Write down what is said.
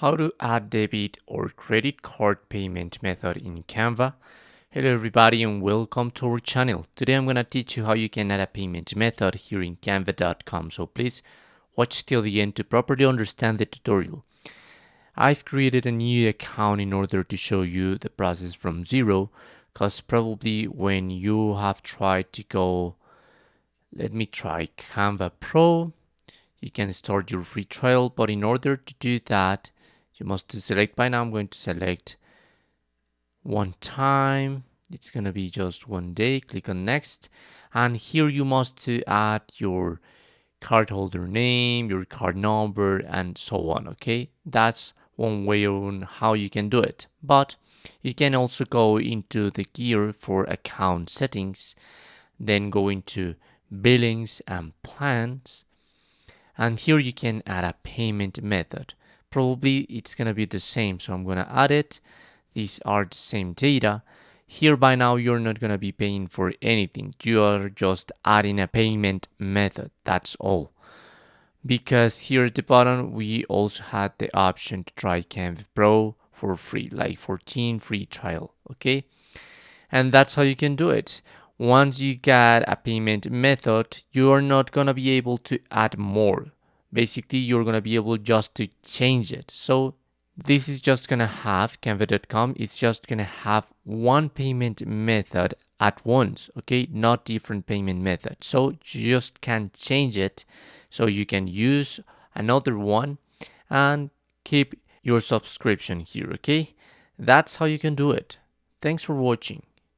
How to add debit or credit card payment method in Canva. Hello everybody and welcome to our channel. Today I'm going to teach you how you can add a payment method here in canva.com. So please watch till the end to properly understand the tutorial. I've created a new account in order to show you the process from zero, because probably when you have tried to go, let me try Canva Pro, you can start your free trial, but in order to do that, you must select. By now I'm going to select one time. It's going to be just 1 day. Click on next, and here you must to add your cardholder name, your card number, and so on. Okay, that's one way on how you can do it, but you can also go into the gear for account settings, then go into billings and plans, and here you can add a payment method. Probably it's going to be the same, so I'm going to add it. These are the same data. Here by now you're not going to be paying for anything. You are just adding a payment method. That's all. Because here at the bottom we also had the option to try Canva Pro for free, like 14 free trial. Okay, and that's how you can do it. Once you get a payment method, you are not going to be able to add more. Basically, you're going to be able just to change it. So this is just going to have Canva.com. It's just going to have one payment method at once, okay? Not different payment methods. So you just can change it so you can use another one and keep your subscription here, okay? That's how you can do it. Thanks for watching.